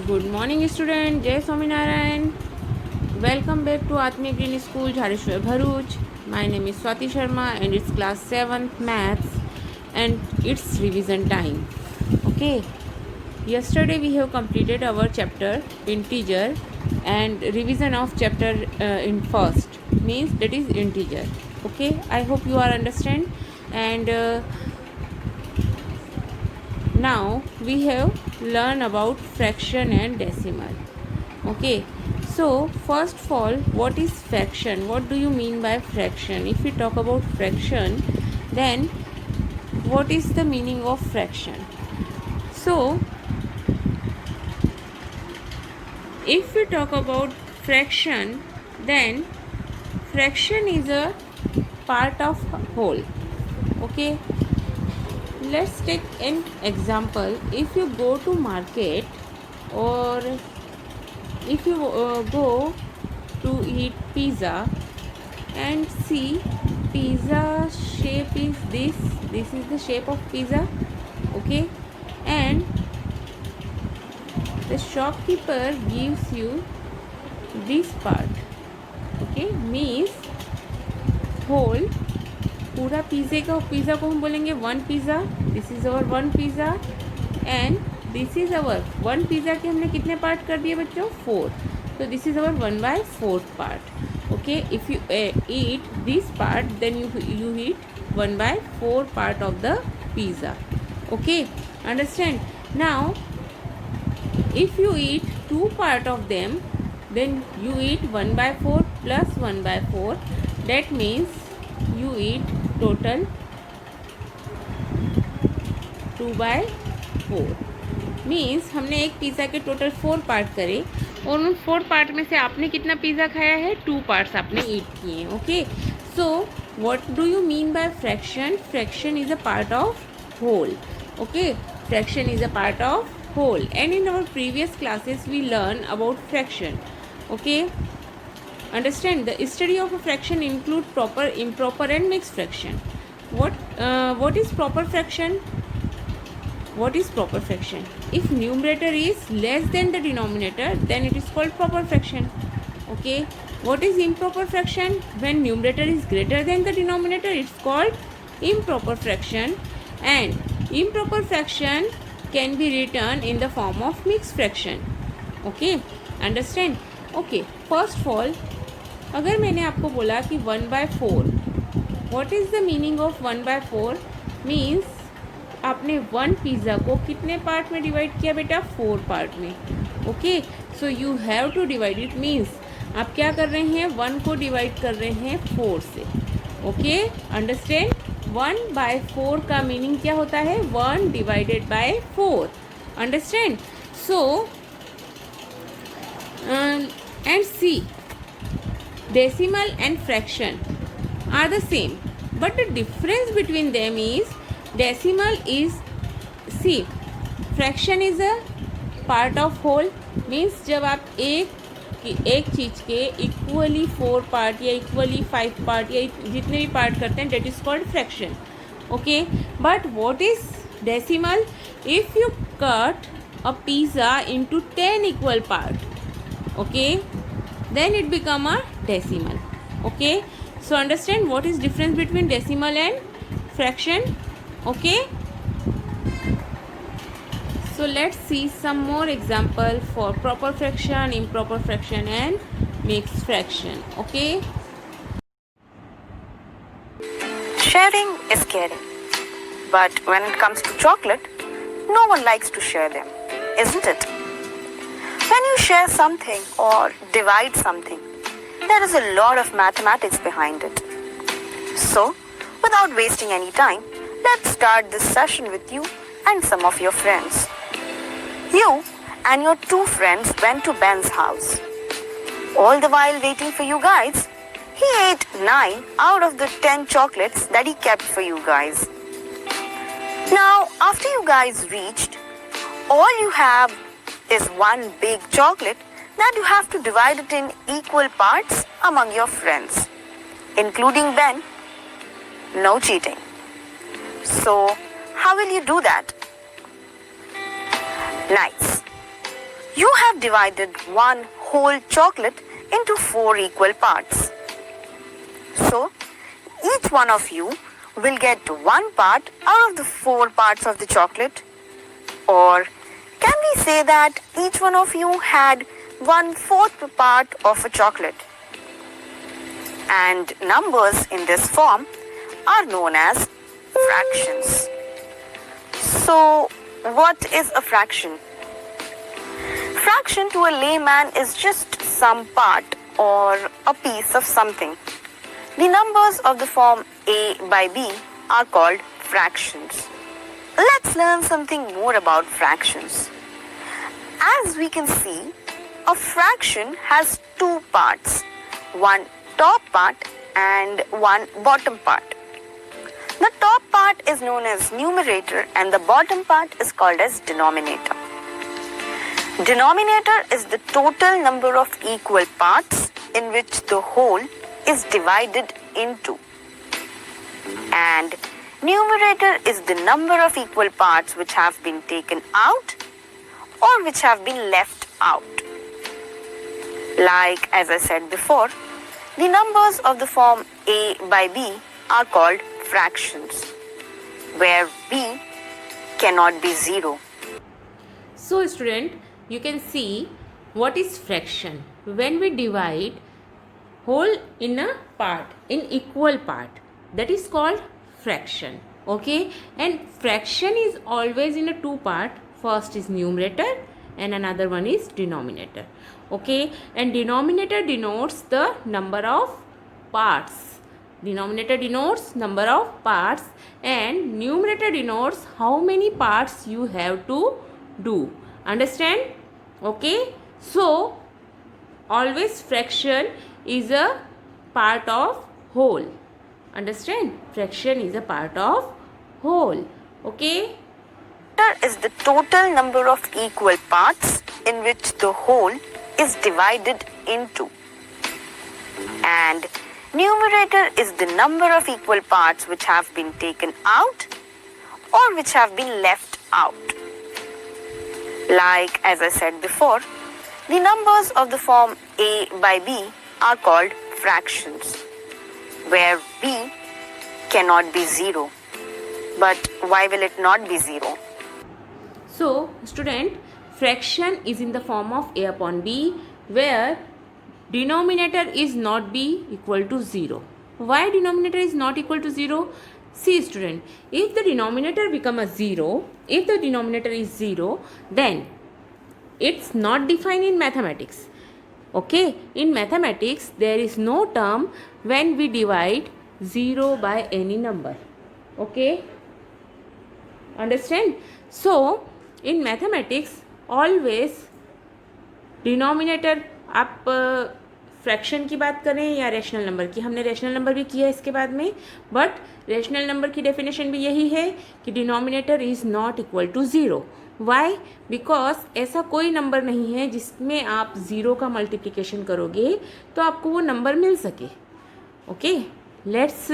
Good morning student, Jai Swaminarayan. Welcome back to Atmiya Green School, Jhareshwar Bharuch. My name is Swati Sharma and it's class 7th maths and it's revision time. Okay, yesterday we have completed our chapter integer and revision of chapter in first means that is integer. Okay, I hope you are understand and now we have learned about fraction and decimal. Okay, so first of all, what is fraction? What do you mean by fraction? If we talk about fraction, then what is the meaning of fraction? So if we talk about fraction, then fraction is a part of whole. Okay, let's take an example. If you go to market or if you go to eat pizza and see pizza shape is this is the shape of pizza. Okay, and the shopkeeper gives you this part. Okay, means whole पूरा pizza को हम बोलेंगे one pizza. This is our one pizza and this is our one pizza के हमने कितने part कर दिए बच्चों? 4. तो this is our 1/4 part. Okay, if you eat this part then you eat 1/4 part of the pizza. Okay, understand? Now if you eat 2 part of them, then you eat 1/4 plus 1/4. That means you eat total 2/4. Means हमने एक pizza के total 4 part करे और उन 4 part में से आपने कितना पिज़्ज़ा खाया है? 2 पार्ट्स आपने ईट किए हैं. Okay, so what do you mean by fraction? Fraction is a part of whole. Okay, fraction is a part of whole, and in our previous classes we learn about fraction. Okay, understand, the study of a fraction include proper, improper and mixed fraction. What is proper fraction? What is proper fraction? If numerator is less than the denominator, then it is called proper fraction. Okay, what is improper fraction? When numerator is greater than the denominator, it's called improper fraction. And improper fraction can be written in the form of mixed fraction. Okay, understand? Okay, first of all, अगर मैंने आपको बोला कि 1/4, what is the meaning of 1/4? means आपने 1 pizza को कितने part में divide किया बेटा? 4 पार्ट में. Okay, so you have to divide it. Means आप क्या कर रहे हैं? 1 को डिवाइड कर रहे हैं 4 से. Okay, understand? 1/4 का मीनिंग क्या होता है? 1 divided by 4. Understand? So and see, decimal and fraction are the same, but the difference between them is decimal is, see, fraction is a part of whole. means जब आप एक चीज़ के equally 4 part या equally 5 part या जितने भी part करते हैं, that is called fraction. Okay, but what is decimal? If you cut a pizza into 10 equal part, okay, then it become a decimal. Okay, so understand what is difference between decimal and fraction. Okay, so let's see some more example for proper fraction, improper fraction and mixed fraction. Okay, sharing is caring, but when it comes to chocolate, no one likes to share them, isn't it? When you share something or divide something, there is a lot of mathematics behind it. So, without wasting any time, let's start this session with you and some of your friends. You and your 2 friends went to Ben's house. All the while waiting for you guys, he ate 9 out of the 10 chocolates that he kept for you guys. Now, after you guys reached, all you have is one big chocolate that you have to divide it in equal parts among your friends, including Ben. No cheating. So, how will you do that? Nice. You have divided one whole chocolate into 4 equal parts. So, each one of you will get one part out of the 4 parts of the chocolate. Or can we say that each one of you had 1/4 part of a chocolate? And numbers in this form are known as fractions. So, what is a fraction? Fraction to a layman is just some part or a piece of something. The numbers of the form a by b are called fractions. Let's learn something more about fractions. As we can see, a fraction has 2 parts, one top part and one bottom part. The top part is known as numerator and the bottom part is called as denominator. Denominator is the total number of equal parts in which the whole is divided into. And numerator is the number of equal parts which have been taken out or which have been left out. Like as I said before, the numbers of the form a by b are called fractions, where b cannot be 0. So student, you can see what is fraction. When we divide whole in a part, in equal part, that is called fraction. Okay, and fraction is always in a 2 part. First is numerator and another one is denominator. Okay, and denominator denotes the number of parts. Denominator denotes number of parts and numerator denotes how many parts you have to do. Understand? Okay, so always fraction is a part of whole. Understand? Fraction is a part of whole. Okay. Is the total number of equal parts in which the whole is divided into. And numerator is the number of equal parts which have been taken out or which have been left out. Like as I said before, the numbers of the form a by b are called fractions, where b cannot be 0. But why will it not be 0? So, student, fraction is in the form of a upon b, where denominator is not b equal to 0. Why denominator is not equal to 0? See student, if the denominator become a 0, if the denominator is 0, then it's not defined in mathematics. Okay, in mathematics there is no term when we divide 0 by any number. Okay, understand? So in mathematics always denominator, आप fraction की बात करें या rational number की, हमने rational number भी किया इसके बाद में, बट रैशनल नंबर की डेफिनेशन भी यही है कि denominator is not equal to 0. Why? Because ऐसा कोई नंबर नहीं है जिसमें आप 0 का मल्टीप्लिकेशन करोगे तो आपको वो नंबर मिल सके. ओके, लेट्स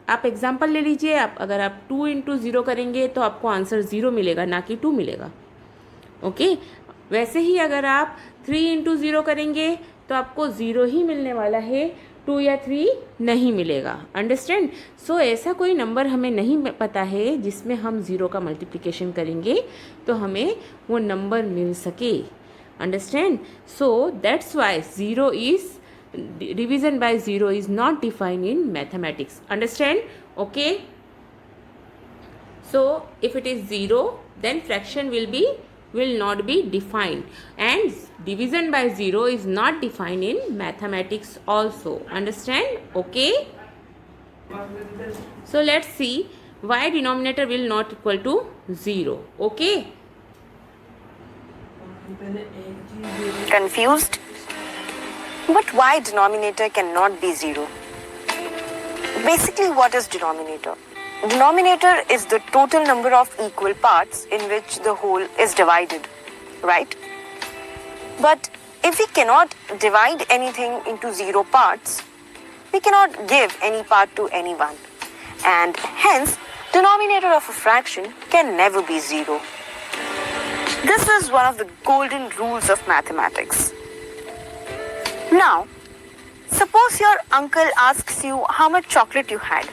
आप एग्जांपल ले लीजिए. आप अगर आप 2 इंटू 0 करेंगे तो आपको आंसर 0 मिलेगा, ना कि 2 मिलेगा. ओके, वैसे ही अगर आप 3 इंटू 0 करेंगे तो आपको 0 ही मिलने वाला है, 2 या 3 नहीं मिलेगा. अंडरस्टैंड? सो ऐसा कोई नंबर हमें नहीं पता है जिसमें हम 0 का मल्टीप्लिकेशन करेंगे तो हमें वो नंबर मिल सके. Understand? So that's why 0 is division by 0 is not defined in mathematics. Understand? Okay, so if it is 0 then fraction will not be defined, and division by 0 is not defined in mathematics also. Understand? Okay, so let's see why denominator will not equal to 0. Okay, confused? But why denominator cannot be 0? Basically, what is denominator? Denominator is the total number of equal parts in which the whole is divided, right? But if we cannot divide anything into 0 parts, we cannot give any part to anyone. And hence, denominator of a fraction can never be 0. This is one of the golden rules of mathematics. Now, suppose your uncle asks you how much chocolate you had.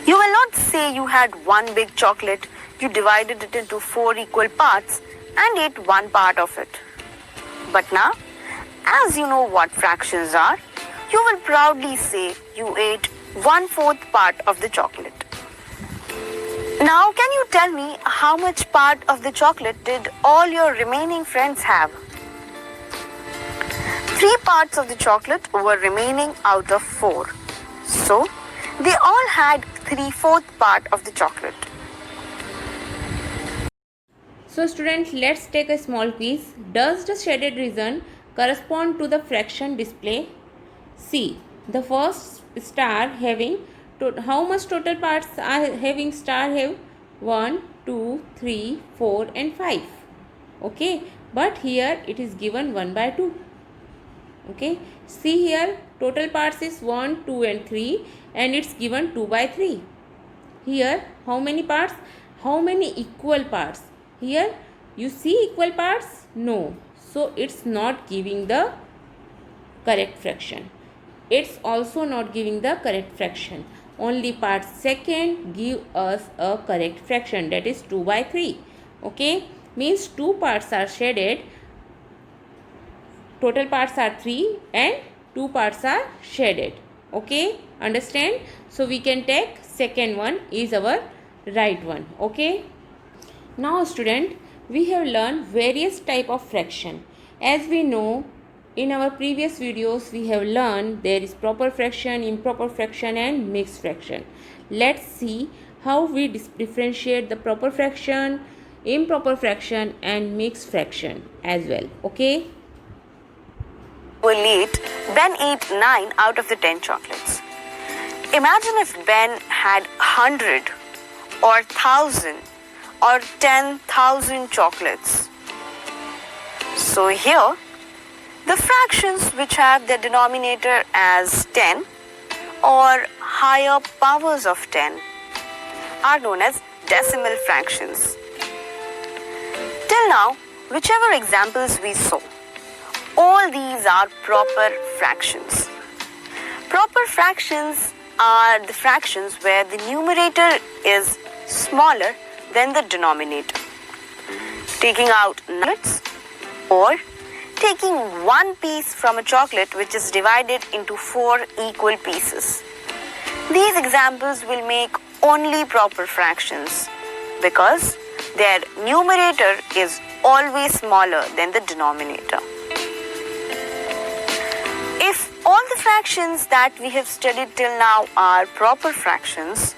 You will not say you had one big chocolate, you divided it into 4 equal parts and ate one part of it. But now, as you know what fractions are, you will proudly say you ate 1/4 part of the chocolate. Now, can you tell me how much part of the chocolate did all your remaining friends have? 3 parts of the chocolate were remaining out of 4. So, they all had 3/4 part of the chocolate. So students, let's take a small quiz. Does the shaded region correspond to the fraction display? See, the first star having how much total parts are having star have? 1, 2, 3, 4 and 5. Okay, but here it is given 1/2. Okay, see here total parts is 1, 2 and 3 and it's given 2/3. Here how many parts? How many equal parts? Here you see equal parts? No. So it's not giving the correct fraction. It's also not giving the correct fraction. Only part second give us a correct fraction, that is 2/3. Okay, means 2 parts are shaded. Total parts are 3 and 2 parts are shaded. Okay, understand? So we can take second one is our right one. Okay. Now student, we have learned various type of fraction. As we know, in our previous videos we have learned there is proper fraction, improper fraction and mixed fraction. Let's see how we differentiate the proper fraction, improper fraction and mixed fraction as well. Okay. Will eat, Ben ate 9 out of the 10 chocolates. Imagine if Ben had 100 or 1,000 or 10,000 chocolates. So here, the fractions which have their denominator as 10 or higher powers of 10 are known as decimal fractions. Till now, whichever examples we saw, all these are proper fractions. Proper fractions are the fractions where the numerator is smaller than the denominator. Taking out nuts or taking one piece from a chocolate which is divided into 4 equal pieces. These examples will make only proper fractions because their numerator is always smaller than the denominator. If all the fractions that we have studied till now are proper fractions,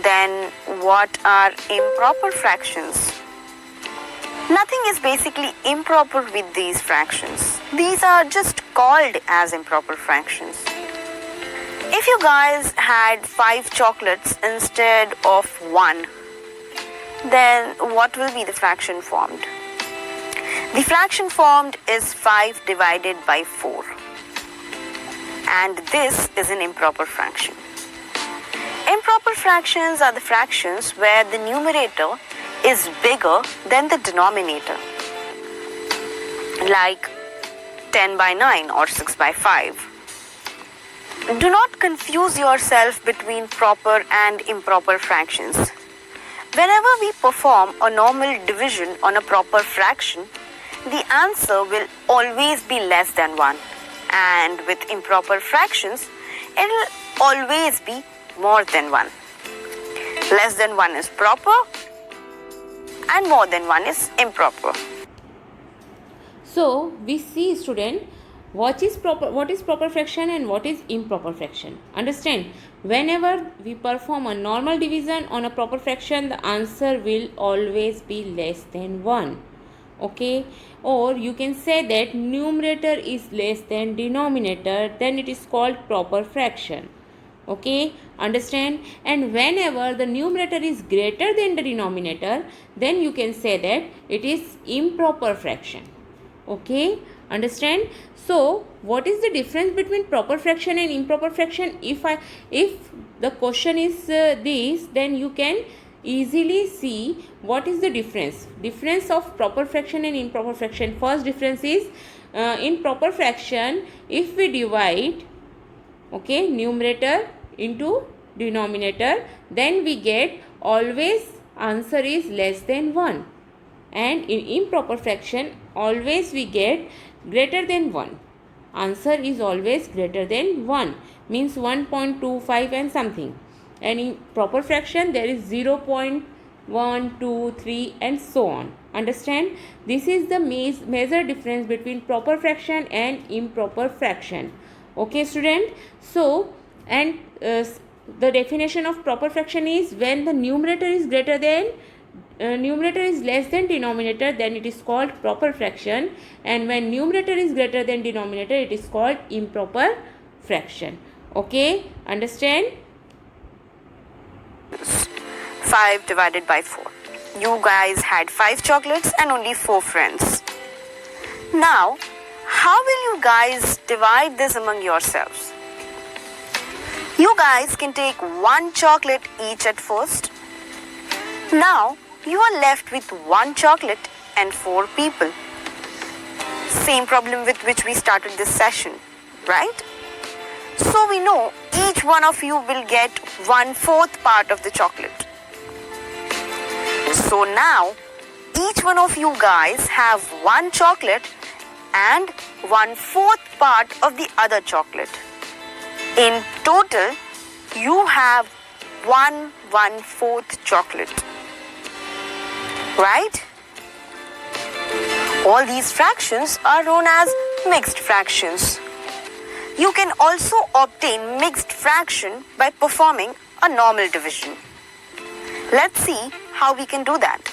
then what are improper fractions? Nothing is basically improper with these fractions. These are just called as improper fractions. If you guys had 5 chocolates instead of 1, then what will be the fraction formed? The fraction formed is 5 divided by 4. And this is an improper fraction. Improper fractions are the fractions where the numerator is bigger than the denominator, like 10/9 or 6/5. Do not confuse yourself between proper and improper fractions. Whenever we perform a normal division on a proper fraction, the answer will always be less than 1. And with improper fractions, it will always be more than 1. Less than 1 is proper and more than 1 is improper. So we see student what is proper fraction and what is improper fraction. Understand, whenever we perform a normal division on a proper fraction, the answer will always be less than 1. Okay, or you can say that numerator is less than denominator, then it is called proper fraction. Okay, understand? And whenever the numerator is greater than the denominator, then you can say that it is improper fraction. Okay, understand? So what is the difference between proper fraction and improper fraction? If the question is this, then you can easily see what is the difference of proper fraction and improper fraction. First difference is in proper fraction, if we divide, okay, numerator into denominator, then we get always answer is less than 1, and in improper fraction always we get greater than 1. Answer is always greater than 1, means 1.25 and something, and in proper fraction there is 0.1, 2, 3 and so on. Understand? This is the major difference between proper fraction and improper fraction. Okay student? So, and the definition of proper fraction is when the numerator is greater than numerator is less than denominator, then it is called proper fraction, and when numerator is greater than denominator, it is called improper fraction. Okay, understand? 5 divided by 4. You guys had 5 chocolates and only 4 friends. Now, how will you guys divide this among yourselves? You guys can take 1 chocolate each at first. Now, you are left with 1 chocolate and 4 people. Same problem with which we started this session, right? So we know each one of you will get 1/4 part of the chocolate. So now, each one of you guys have 1 chocolate and 1/4 part of the other chocolate. In total, you have 1/4 chocolate. Right? All these fractions are known as mixed fractions. You can also obtain mixed fraction by performing a normal division. Let's see how we can do that.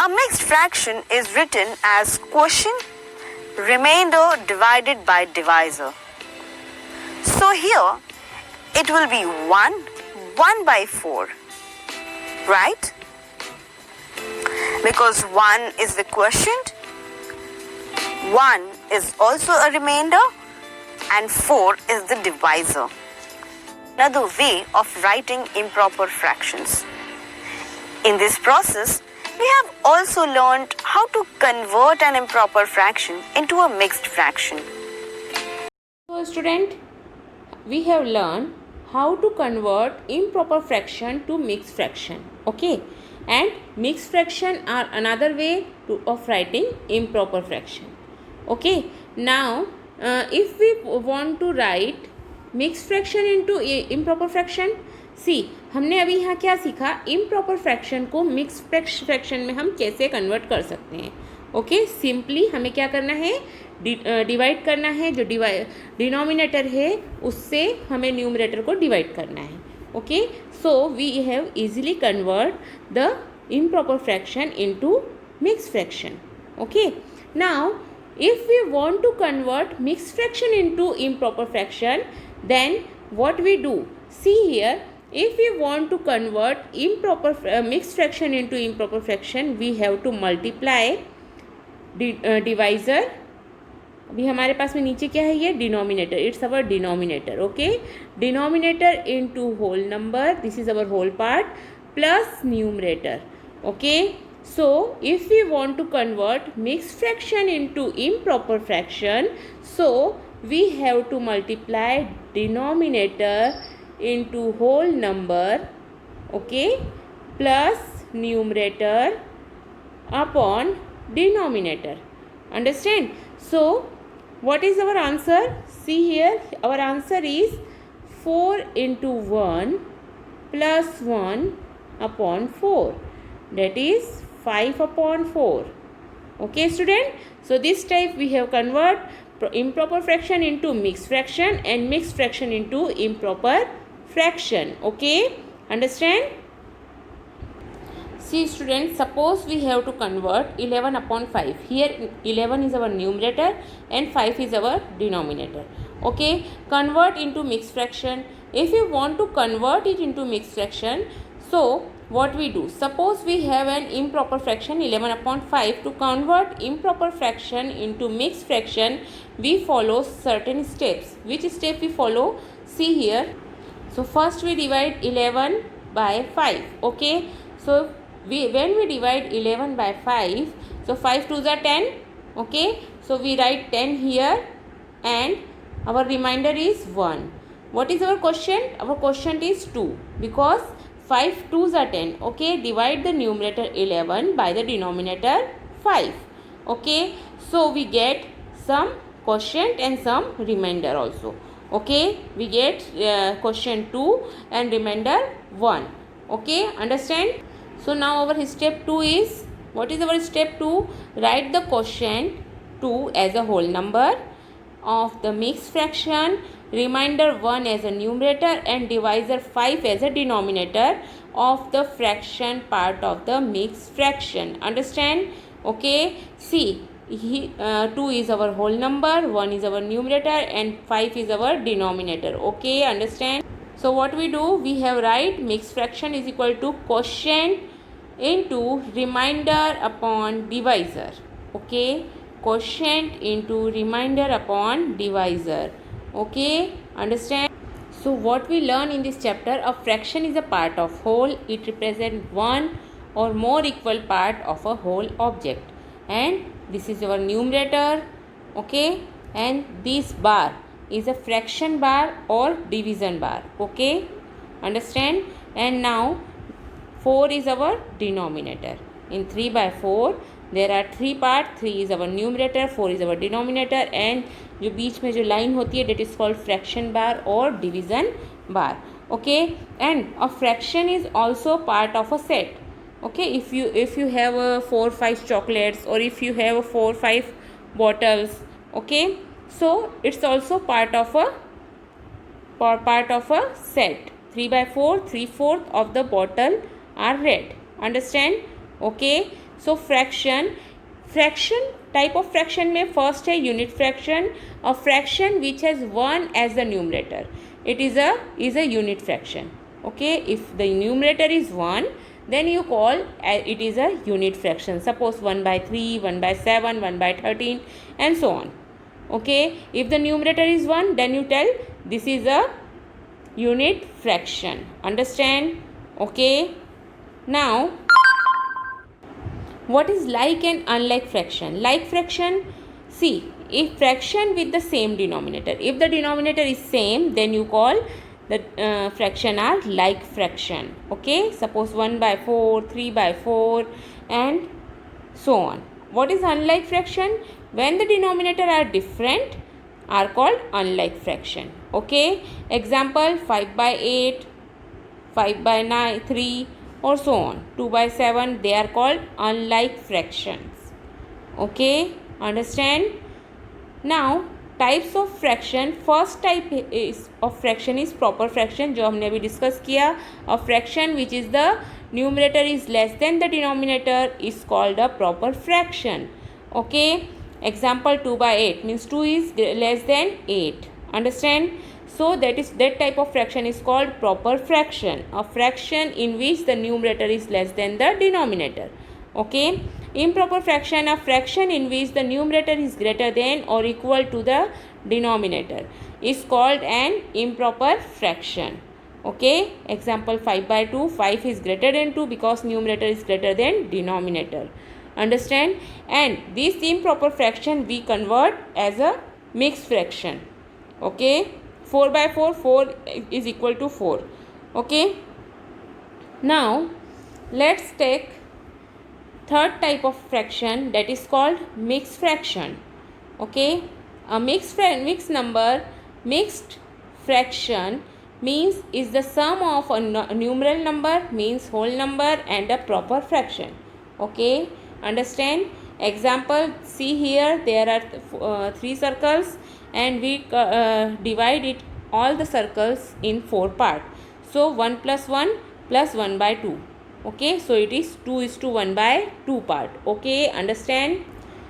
A mixed fraction is written as quotient remainder divided by divisor. So here it will be 1/4, right? Because 1 is the quotient, 1 is also a remainder, and 4 is the divisor. Another way of writing improper fractions. In this process, we have also learned how to convert an improper fraction into a mixed fraction. So student, we have learned how to convert improper fraction to mixed fraction. Okay, and mixed fraction are another way of writing improper fraction. Okay, now if we want to write mixed fraction into improper fraction, see हमने अभी यहाँ क्या सीखा, improper fraction को mixed fraction में हम कैसे convert कर सकते हैं. ओके, सिंपली हमें क्या करना है, डिवाइड करना है, जो डिनोमिनेटर है उससे हमें न्यूमरेटर को डिवाइड करना है. Okay, so we have easily convert the improper fraction into mixed fraction. Okay, now if we want to convert mixed fraction into improper fraction, then what we do, see here, if we want to convert improper mixed fraction into improper fraction, we have to multiply divisor. अभी हमारे पास में नीचे क्या है, ये denominator, it's our denominator. Okay, denominator into whole number, this is our whole part, plus numerator. Okay, so if we want to convert mixed fraction into improper fraction, so we have to multiply denominator into whole number, okay, plus numerator upon denominator. Understand? So what is our answer? See here, our answer is 4 into 1 plus 1 upon 4, that is 5 upon 4. Okay student, so this type we have convert improper fraction into mixed fraction and mixed fraction into improper fraction. Okay, understand? See students, suppose we have to convert 11 upon 5. Here 11 is our numerator and 5 is our denominator. Okay, convert into mixed fraction. If you want to convert it into mixed fraction, so what we do, suppose we have an improper fraction 11 upon 5. To convert improper fraction into mixed fraction, we follow certain steps. Which step we follow? See here. So first we divide 11 by 5. Okay, so when we divide 11 by 5, so 5 2s are 10. Okay, so we write 10 here and our remainder is 1. What is our quotient? Our quotient is 2 because 5 2s are 10. Okay, divide the numerator 11 by the denominator 5. Okay, so we get some quotient and some remainder also. Okay, we get quotient 2 and remainder 1. Okay, understand? So now our step 2 is, what is our step 2? Write the quotient 2 as a whole number of the mixed fraction, remainder 1 as a numerator and divisor 5 as a denominator of the fraction part of the mixed fraction. Understand? Okay, see, 2 is our whole number, 1 is our numerator and 5 is our denominator. Okay, understand? So what we do, we have write mixed fraction is equal to quotient into remainder upon divisor. Okay, quotient into remainder upon divisor. Okay, understand? So what we learn in this chapter, a fraction is a part of whole. It represents one or more equal part of a whole object, and this is our numerator. Okay, and this bar is a fraction bar or division bar. Okay, understand? And now 4 is our denominator. In 3 by 4 there are 3 parts. 3 is our numerator, 4 is our denominator, and जो बीच में जो line होती है that is called fraction bar or division bar. Okay, and a fraction is also part of a set. Okay, if you have 4 5 chocolates or if you have 4 5 bottles, okay, so it's also part of a set. 3 by 4 3/4 of the bottle are red. Understand? Okay, so fraction type of fraction में first है unit fraction. A fraction which has 1 as the numerator, it is a unit fraction. Okay, if the numerator is 1, then you call it is a unit fraction. Suppose 1 by 3, 1 by 7, 1 by 13 and so on. Okay, if the numerator is 1, then you tell this is a unit fraction. Understand? Okay, now what is like and unlike fraction? Like fraction, see, if fraction with the same denominator, if the denominator is same, then you call the fraction are like fraction. Okay, suppose 1 by 4, 3 by 4 and so on. What is unlike fraction? When the denominator are different are called unlike fraction. Okay, example 5 by 8, 5 by 9, 3 or so on, 2 by 7, they are called unlike fractions. Okay, understand? Now types of fraction, first type is of fraction is proper fraction, जो हमने अभी discuss किया. A fraction which is the numerator is less than the denominator is called a proper fraction. Okay, example 2 by 8 means 2 is less than 8. Understand? So that type of fraction is called proper fraction, a fraction in which the numerator is less than the denominator. Okay, improper fraction, a fraction in which the numerator is greater than or equal to the denominator is called an improper fraction. Okay, example 5 by 2, 5 is greater than 2 because numerator is greater than denominator. Understand? And this improper fraction we convert as a mixed fraction. Okay, 4 by 4, 4 is equal to 4. Okay, now let's take third type of fraction, that is called mixed fraction. Okay, a mixed fraction means is the sum of a numeral number means whole number and a proper fraction. Okay, understand? Example, see here there are 3 circles and we divide it all the circles in 4 parts. So 1 plus 1 plus 1 by 2. Okay, so it is 2:1 by 2 part. Okay, understand?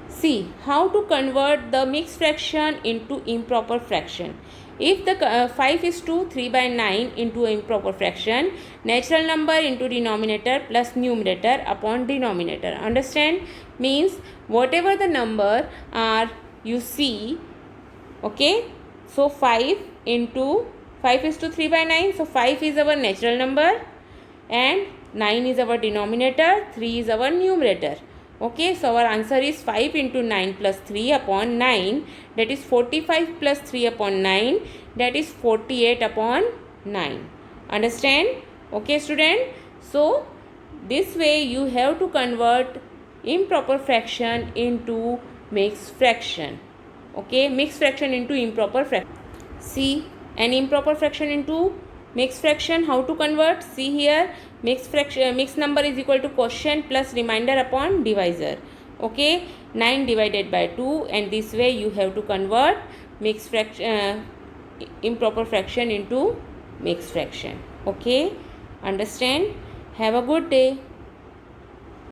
See how to convert the mixed fraction into improper fraction. If the 5 is to 3 by 9 into improper fraction, natural number into denominator plus numerator upon denominator. Understand? Means whatever the number are you see. Okay, so 5 into 5 is to 3 by 9, so 5 is our natural number and 9 is our denominator, 3 is our numerator. Okay, so our answer is 5 into 9 plus 3 upon 9, that is 45 plus 3 upon 9, that is 48 upon 9. Understand? Okay, student. So this way you have to convert improper fraction into mixed fraction. Okay, mixed fraction into improper fraction. See, an improper fraction into mixed fraction, how to convert? See here, mixed number is equal to quotient plus remainder upon divisor. Okay, 9 divided by 2, and this way you have to convert mixed fraction, improper fraction into mixed fraction. Okay, understand? Have a good day.